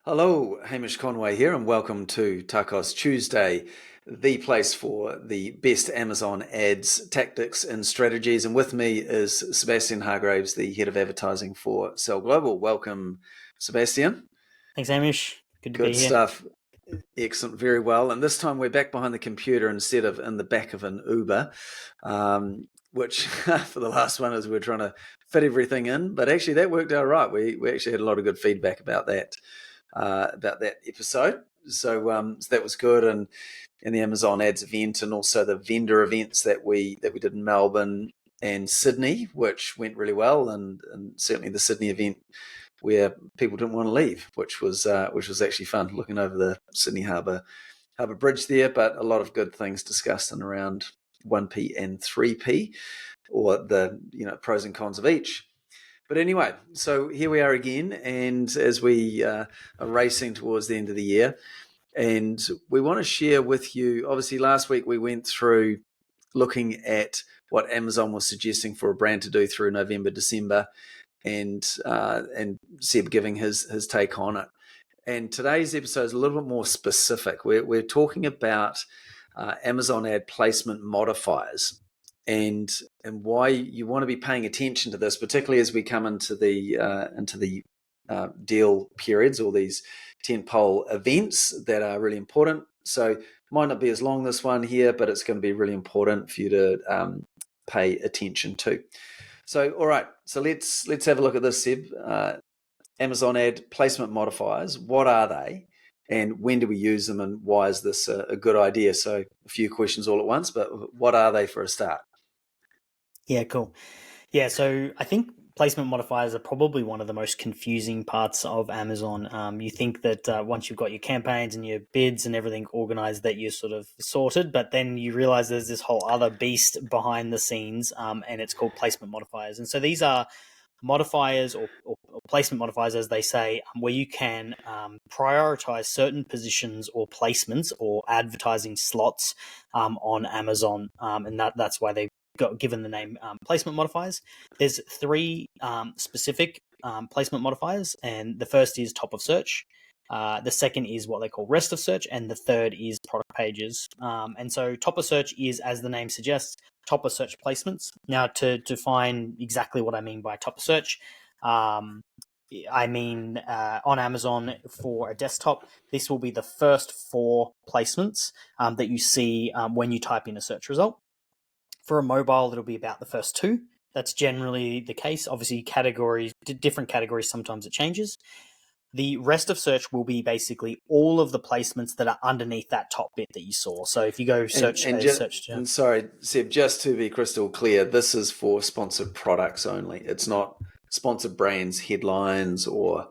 Hello, Hamish Conway here, and welcome to TACOS Tuesday, the place for the best Amazon ads, tactics, and strategies. And with me is Sebastian Hargraves, the head of advertising for Sell Global. Welcome, Sebastian. Thanks, Hamish. Good to Good be here. stuff. Excellent, very well. And this time we're back behind the computer instead of in the back of an Uber, which for the last one is we're trying to fit everything in. But actually, that worked out right. We actually had a lot of good feedback about that episode. So that was good, and the Amazon Ads event, and also the vendor events that we did in Melbourne and Sydney, which went really well, and certainly the Sydney event where people didn't want to leave, which was actually fun, looking over the Sydney Harbour Bridge there. But a lot of good things discussed in around 1p and 3p, or the pros and cons of each. But anyway, so here we are again, and as we are racing towards the end of the year, and we want to share with you, obviously last week we went through looking at what Amazon was suggesting for a brand to do through November, December, and Seb giving his take on it. And today's episode is a little bit more specific. We're talking about Amazon ad placement modifiers, and why you want to be paying attention to this, particularly as we come into the deal periods, or these tentpole events that are really important. So might not be as long, this one here, but it's going to be really important for you to pay attention to. So, all right, so let's have a look at this, Seb. Amazon ad placement modifiers, what are they? And when do we use them, and why is this a good idea? So a few questions all at once, but what are they for a start? Yeah, cool. Yeah, so I think placement modifiers are probably one of the most confusing parts of Amazon. You think that once you've got your campaigns and your bids and everything organized, that you're sort of sorted, but then you realize there's this whole other beast behind the scenes, and it's called placement modifiers. And so these are modifiers or placement modifiers, as they say, where you can prioritize certain positions or placements or advertising slots on Amazon, and that's why they got given the name placement modifiers. There's three specific placement modifiers, and the first is top of search. The second is what they call rest of search, and the third is product pages. And so top of search is, as the name suggests, top of search placements. Now, to define exactly what I mean by top of search, I mean on Amazon for a desktop, this will be the first 4 placements that you see when you type in a search result. For a mobile, it'll be about the first 2. That's generally the case. Obviously, different categories, sometimes it changes. The rest of search will be basically all of the placements that are underneath that top bit that you saw. So if you go search, and sorry, Seb, just to be crystal clear, this is for sponsored products only. It's not sponsored brands headlines or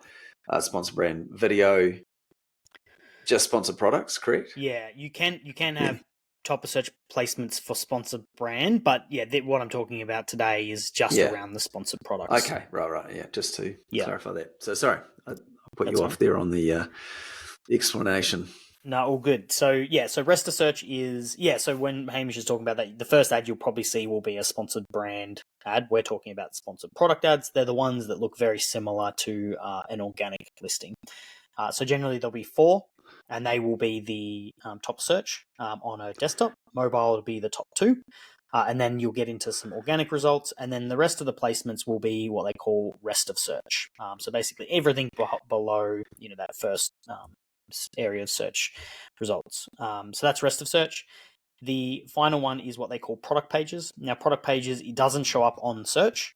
sponsored brand video. Just sponsored products, correct? Yeah, you can have top of search placements for sponsored brand, but yeah, what I'm talking about today is just around the sponsored products. Okay, right. Yeah, just to clarify that. So sorry, I put you off there on the explanation. No, all good. So rest of search is, so when Hamish is talking about that, the first ad you'll probably see will be a sponsored brand ad. We're talking about sponsored product ads. They're the ones that look very similar to an organic listing. So generally there'll be 4, and they will be the top search on a desktop. Mobile will be the top 2. And then you'll get into some organic results, and then the rest of the placements will be what they call rest of search. So basically everything below that first area of search results. So that's rest of search. The final one is what they call product pages. Now, product pages, it doesn't show up on search.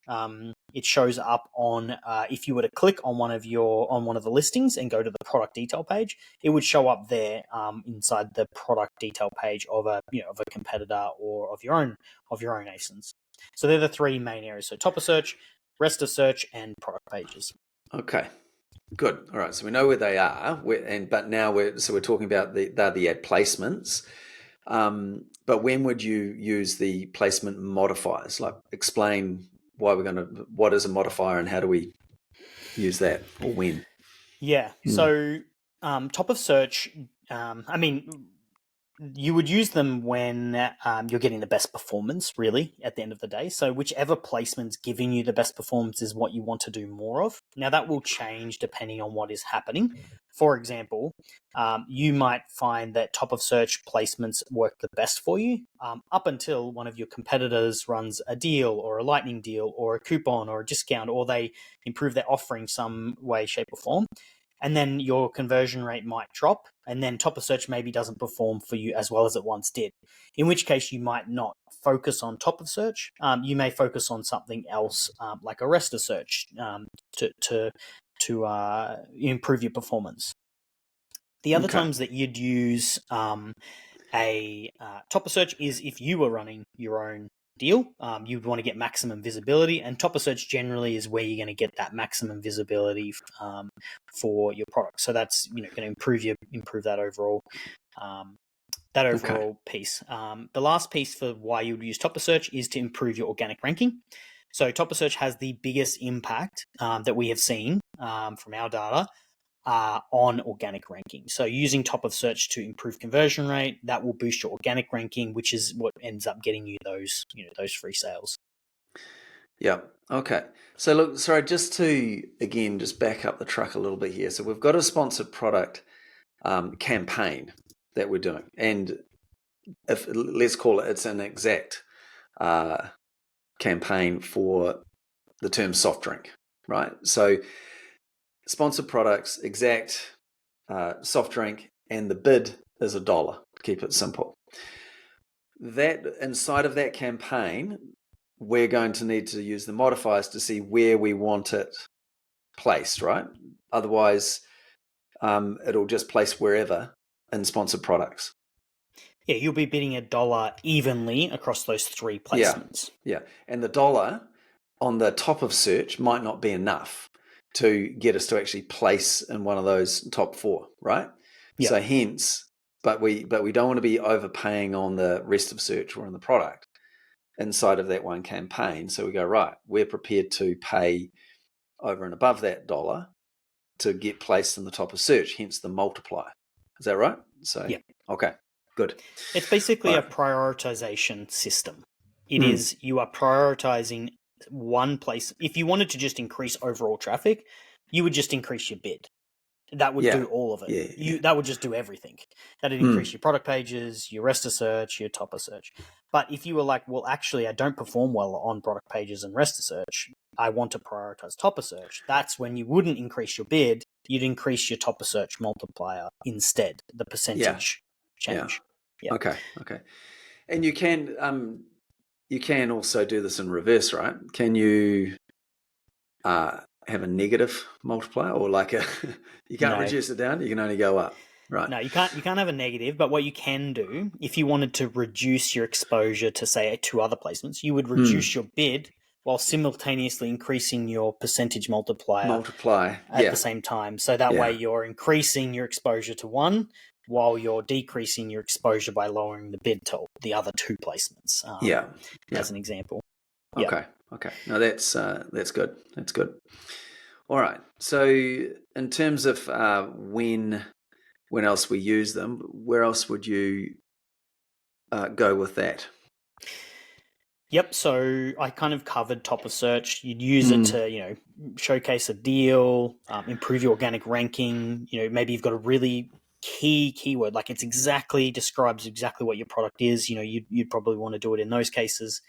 It shows up on if you were to click on one of the listings and go to the product detail page, it would show up there inside the product detail page of a competitor or of your own ASINs. So they're the 3 main areas. So top of search, rest of search, and product pages. Okay. Good. All right. So we know where they are, but now we're talking about the ad placements. But when would you use the placement modifiers? Like, explain what is a modifier and how do we use that, or when? Yeah. So top of search. I mean, You would use them when you're getting the best performance, really, at the end of the day. So whichever placement's giving you the best performance is what you want to do more of. Now, that will change depending on what is happening. For example, you might find that top of search placements work the best for you up until one of your competitors runs a deal or a lightning deal or a coupon or a discount, or they improve their offering some way, shape, or form. And then your conversion rate might drop, and then top of search maybe doesn't perform for you as well as it once did, in which case you might not focus on top of search. You may focus on something else, like a rest of search, to improve your performance. The other times that you'd use a top of search is if you were running your own deal. You'd want to get maximum visibility, and top of search generally is where you're going to get that maximum visibility for your product. So that's going to improve that overall piece. The last piece for why you would use top of search is to improve your organic ranking. So top of search has the biggest impact that we have seen from our data on organic ranking. So using top of search to improve conversion rate, that will boost your organic ranking, which is what ends up getting you those free sales. Yeah. Okay. So look, sorry, just to again just back up the truck a little bit here. So we've got a sponsored product campaign that we're doing, and if let's call it's an exact campaign for the term soft drink, right? So sponsored products, exact soft drink, and the bid is $1, to keep it simple. That inside of that campaign, we're going to need to use the modifiers to see where we want it placed, right? Otherwise, it'll just place wherever in sponsored products. Yeah, you'll be bidding $1 evenly across those three placements. Yeah. And the $1 on the top of search might not be enough to get us to actually place in one of those top 4, right? Yeah. So hence, but we don't want to be overpaying on the rest of search or in the product inside of that one campaign. So we go, right, we're prepared to pay over and above that $1 to get placed in the top of search, hence the multiplier. Is that right? So yeah. Okay, good. It's basically a prioritization system. It is, you are prioritizing one place. If you wanted to just increase overall traffic, you would just increase your bid. That would do all of it. That would just do everything. That'd increase your product pages, your rest of search, your top of search. But if you were like, well, actually, I don't perform well on product pages and rest of search, I want to prioritize top of search, that's when you wouldn't increase your bid. You'd increase your top of search multiplier instead, the percentage change. Yeah. Okay. And you can also do this in reverse, right? Can you have a negative multiplier, or like you can't reduce it down, you can only go up, right? No, you can't have a negative, but what you can do, if you wanted to reduce your exposure to, say, 2 other placements, you would reduce your bid while simultaneously increasing your percentage multiplier at the same time. So that way you're increasing your exposure to one while you're decreasing your exposure by lowering the bid to the other 2 placements. As an example. Okay. No, that's good. That's good. All right. So in terms of when else we use them, where else would you go with that? Yep. So I kind of covered top of search. You'd use it to, showcase a deal, improve your organic ranking. Maybe you've got a really key keyword, like describes exactly what your product is. You'd probably want to do it in those cases.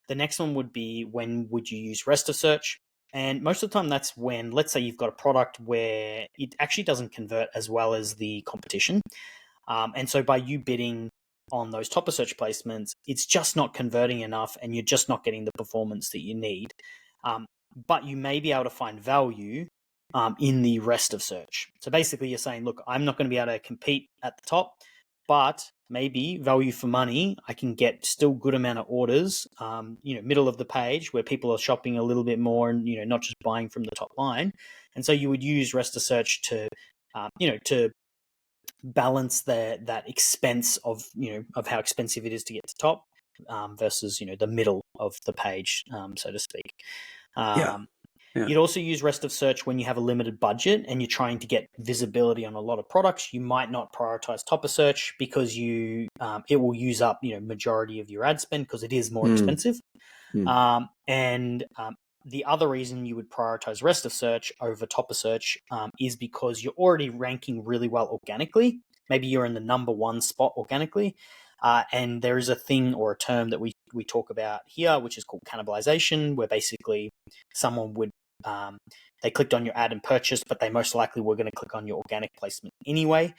The next one would be, when would you use rest of search? And most of the time that's when, let's say you've got a product where it actually doesn't convert as well as the competition. And so by you bidding on those top of search placements, it's just not converting enough and you're just not getting the performance that you need. But you may be able to find value in the rest of search. So basically you're saying, look, I'm not going to be able to compete at the top, but maybe value for money, I can get still good amount of orders, middle of the page where people are shopping a little bit more and, not just buying from the top line. And so you would use rest of search to balance that expense of how expensive it is to get to top versus, the middle of the page, so to speak. Yeah. You'd also use rest of search when you have a limited budget and you're trying to get visibility on a lot of products. You might not prioritize top of search because it will use up majority of your ad spend because it is more expensive. And the other reason you would prioritize rest of search over top of search is because you're already ranking really well organically. Maybe you're in the number one spot organically. And there is a thing or a term that we talk about here, which is called cannibalization, where basically someone would, they clicked on your ad and purchased, but they most likely were going to click on your organic placement anyway.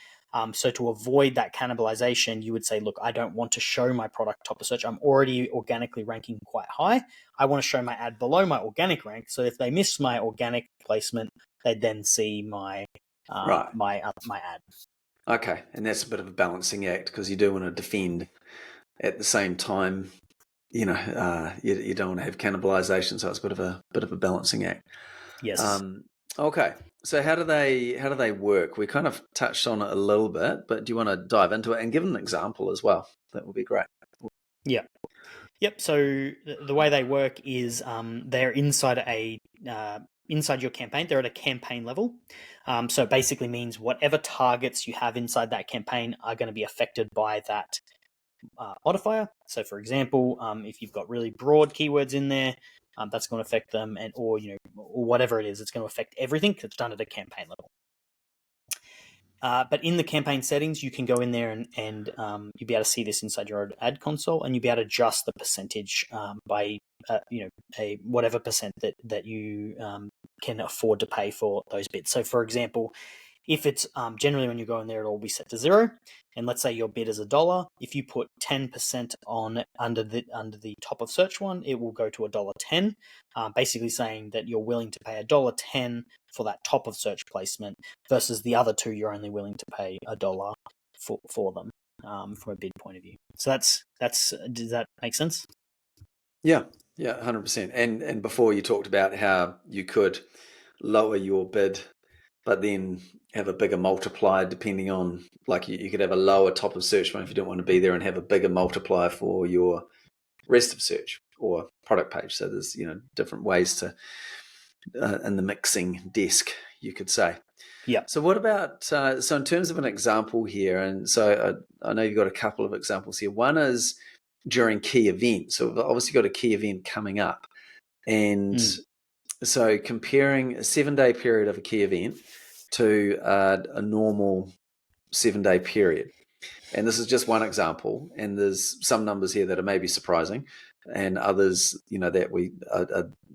So to avoid that cannibalization, you would say, look, I don't want to show my product top of search. I'm already organically ranking quite high. I want to show my ad below my organic rank. So if they miss my organic placement, they'd then see my ad. Okay, and that's a bit of a balancing act because you do want to defend at the same time. You don't want to have cannibalization, so it's a bit of a balancing act. Yes. Okay, so how do they work? We kind of touched on it a little bit, but do you want to dive into it and give an example as well? That would be great. Yeah. Yep. So the way they work is they're inside inside your campaign. They're at a campaign level. So it basically means whatever targets you have inside that campaign are going to be affected by that modifier. So for example, if you've got really broad keywords in there, that's going to affect them, or whatever it is, it's going to affect everything because it's done at a campaign level. But in the campaign settings, you can go in there and you'll be able to see this inside your ad console, and you'll be able to adjust the percentage by a whatever percent that you can afford to pay for those bits. So, for example, if it's generally when you go in there, it'll be set to 0, and let's say your bid is $1. If you put 10% on under the top of search one, it will go to $1.10. Basically saying that you're willing to pay $1.10 for that top of search placement versus the other two you're only willing to pay $1 for them from a bid point of view. So that's does that make sense? Yeah, 100%. And before you talked about how you could lower your bid, but then have a bigger multiplier depending on, like you could have a lower top of search one if you don't want to be there and have a bigger multiplier for your rest of search or product page. So there's different ways to in the mixing desk, you could say. Yeah. So what about so in terms of an example here, and so I know you've got a couple of examples here. One is during key events. So we've obviously got a key event coming up, and so comparing a 7-day period of a key event to a normal 7-day period. And this is just one example, and there's some numbers here that are maybe surprising, and others, that we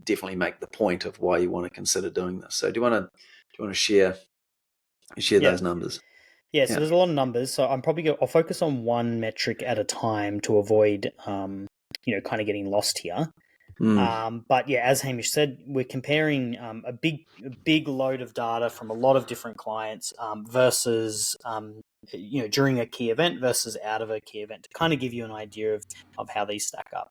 definitely make the point of why you want to consider doing this. So do you want to share those numbers? Yeah, so there's a lot of numbers. So I'll focus on one metric at a time to avoid, kind of getting lost here. But yeah, as Hamish said, we're comparing a big load of data from a lot of different clients versus during a key event versus out of a key event to kind of give you an idea of how these stack up.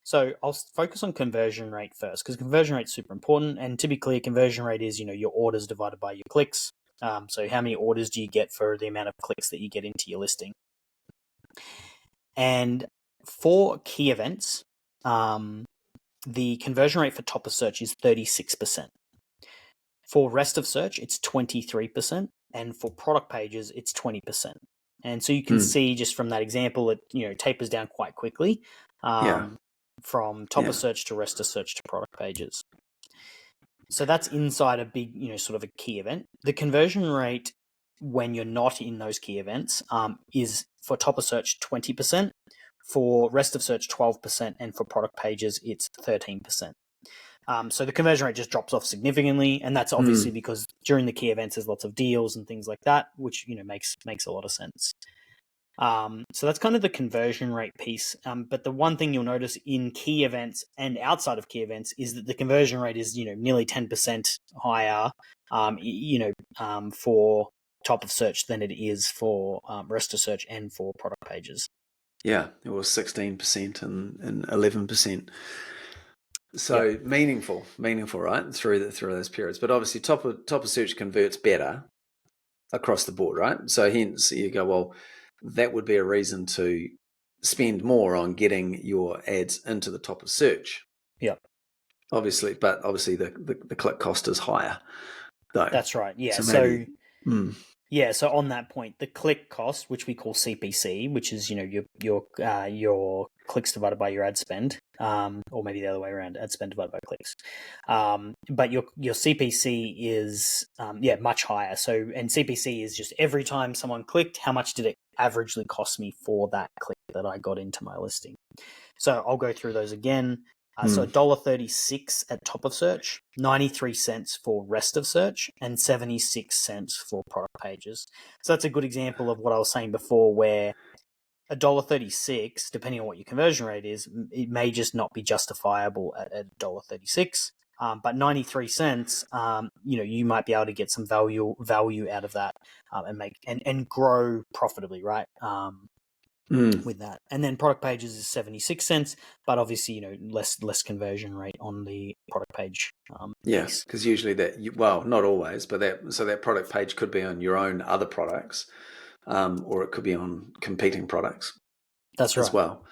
So I'll focus on conversion rate first because conversion rate is super important. And to be clear, conversion rate is your orders divided by your clicks. So how many orders do you get for the amount of clicks that you get into your listing? And for key events, the conversion rate for top of search is 36%. For rest of search, it's 23%. And for product pages, it's 20%. And so you can see just from that example, it tapers down quite quickly from top of search to rest of search to product pages. So that's inside a big, sort of a key event. The conversion rate when you're not in those key events is for top of search 20%, for rest of search 12%, and for product pages it's 13%. So the conversion rate just drops off significantly, and that's obviously because during the key events there's lots of deals and things like that, which makes a lot of sense. So that's kind of the conversion rate piece. But the one thing you'll notice in key events and outside of key events is that the conversion rate is nearly 10% higher, for top of search than it is for rest of search and for product pages. Yeah, it was 16% and 11%. So meaningful, right? Through those periods. But obviously top of search converts better across the board, right? So hence you go, well, that would be a reason to spend more on getting your ads into the top of search. Yeah. obviously, but obviously the click cost is higher, though. That's right. Yeah. So maybe. Yeah, so on that point, the click cost, which we call CPC, which is your clicks divided by your ad spend, or maybe the other way around, ad spend divided by clicks. But your CPC is much higher. So and CPC is just every time someone clicked, how much did it averagely cost me for that click that I got into my listing? So I'll go through those again. So $1.36 at top of search, 93 cents for rest of search, and 76 cents for product pages. So that's a good example of what I was saying before, where $1.36, depending on what your conversion rate is, it may just not be justifiable at $1.36. But 93 cents, you might be able to get some value out of that, and make and grow profitably, right? With that. And then product pages is 76 cents, but obviously, less conversion rate on the product page. Yes, because usually not always, but that product page could be on your own other products, or it could be on competing products. That's right. As well.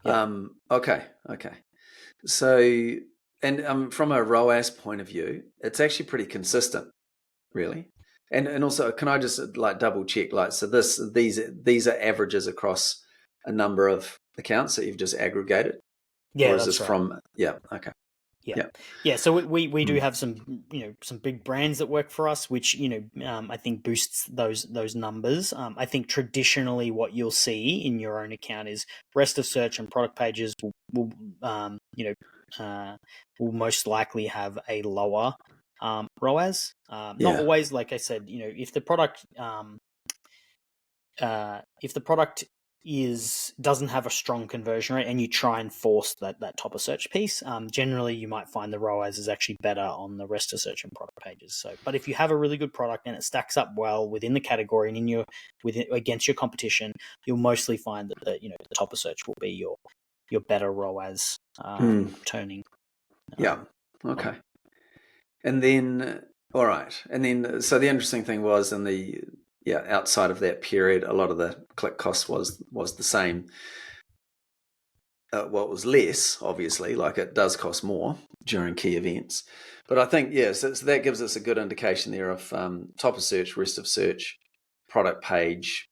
Yep. Okay. So, and from a ROAS point of view, it's actually pretty consistent, really. And also, can I just double check? So these are averages across a number of accounts that you've just aggregated. Yeah, or is that's this right. from? Yeah. Okay. Yeah. So we do have some some big brands that work for us, which I think boosts those numbers. I think traditionally what you'll see in your own account is rest of search and product pages will most likely have a lower ROAS. Not always, like I said, if the product doesn't have a strong conversion rate and you try and force that top of search piece, generally you might find the ROAS is actually better on the rest of search and product pages. So, but if you have a really good product and it stacks up well within the category and against your competition, you'll mostly find that the top of search will be your better ROAS turning. Yeah. Okay. And then, all right. And then, so the interesting thing was outside of that period, a lot of the click cost was the same. It was less, obviously, like it does cost more during key events. But I think, so that gives us a good indication there of top of search, rest of search, product page,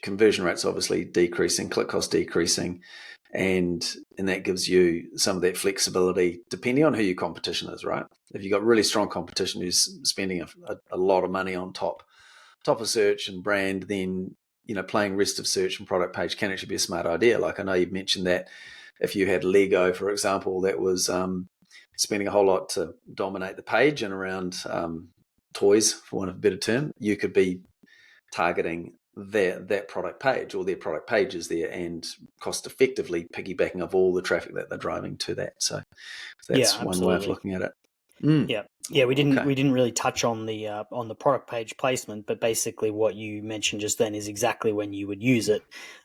conversion rates obviously decreasing, click cost decreasing, and that gives you some of that flexibility depending on who your competition is, right? If you've got really strong competition who's spending a lot of money on top of search and brand, then playing rest of search and product page can actually be a smart idea. Like I know you've mentioned that if you had Lego, for example, that was spending a whole lot to dominate the page and around toys, for want of a better term, you could be targeting that product page or their product pages there and cost effectively piggybacking off all the traffic that they're driving to that. So that's one way of looking at it. Yeah, we didn't really touch on the product page placement, but basically what you mentioned just then is exactly when you would use it.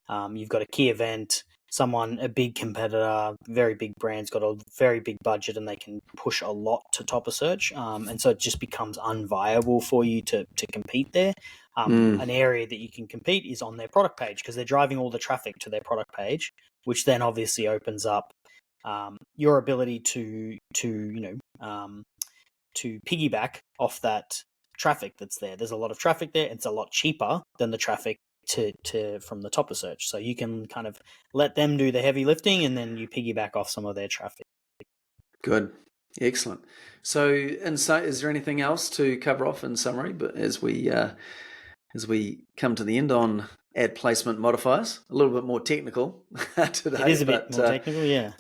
You've got a key event, a big competitor, very big brand's got a very big budget and they can push a lot to top of search, and so it just becomes unviable for you to compete there. An area that you can compete is on their product page because they're driving all the traffic to their product page, which then obviously opens up your ability to piggyback off that traffic that's there. There's a lot of traffic there. It's a lot cheaper than the traffic from the top of search. So you can kind of let them do the heavy lifting and then you piggyback off some of their traffic. Good. Excellent. So is there anything else to cover off in summary? But as we come to the end on ad placement modifiers, a little bit more technical today. It is a bit more technical, yeah.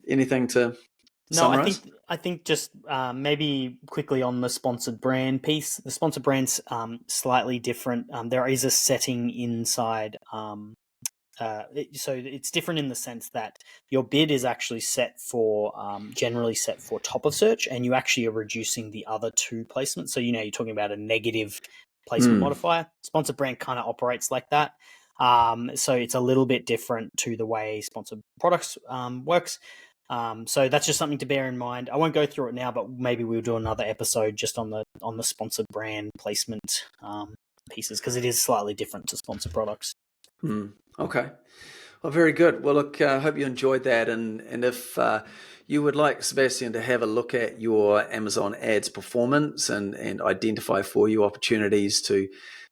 Anything to summarize? I think just maybe quickly on the sponsored brand piece. The sponsored brand's slightly different. There is a setting inside. So it's different in the sense that your bid is actually generally set for top of search, and you actually are reducing the other two placements. So you're talking about a negative placement modifier. Sponsored brand kind of operates like that. So it's a little bit different to the way sponsored products works. So that's just something to bear in mind. I won't go through it now, but maybe we'll do another episode just on the sponsored brand placement pieces because it is slightly different to sponsored products. Okay. Oh, very good. Well, look, I hope you enjoyed that. And if you would like Sebastian to have a look at your Amazon ads performance and identify for you opportunities to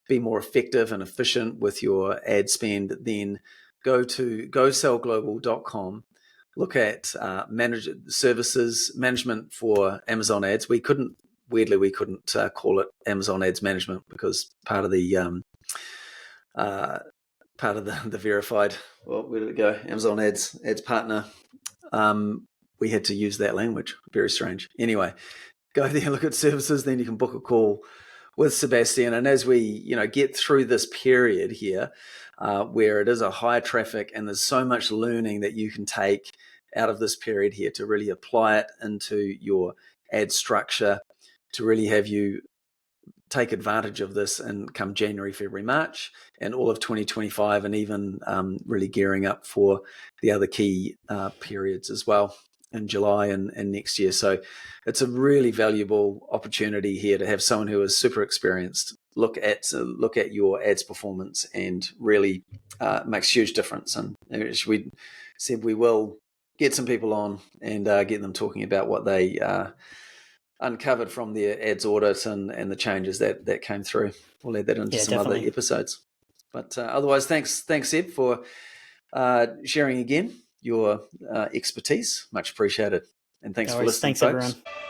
be more effective and efficient with your ad spend, then go to gosellglobal.com. Look at services management for Amazon ads. Weirdly, we couldn't call it Amazon ads management because part of the the verified, well, where did it go? Amazon ads partner. We had to use that language. Very strange. Anyway, go there, look at services, then you can book a call with Sebastian. And as we, get through this period here, where it is a high traffic and there's so much learning that you can take out of this period here to really apply it into your ad structure, to really have you take advantage of this and come January, February, March, and all of 2025, and even really gearing up for the other key periods as well in July and next year. So it's a really valuable opportunity here to have someone who is super experienced look at your ads performance, and really makes a huge difference. And as we said, we will get some people on and get them talking about what they uncovered from their ads audit and the changes that came through. We'll add that into some other episodes. But otherwise, thanks Seb for sharing again your expertise. Much appreciated. And thanks for listening, Thanks, folks. everyone.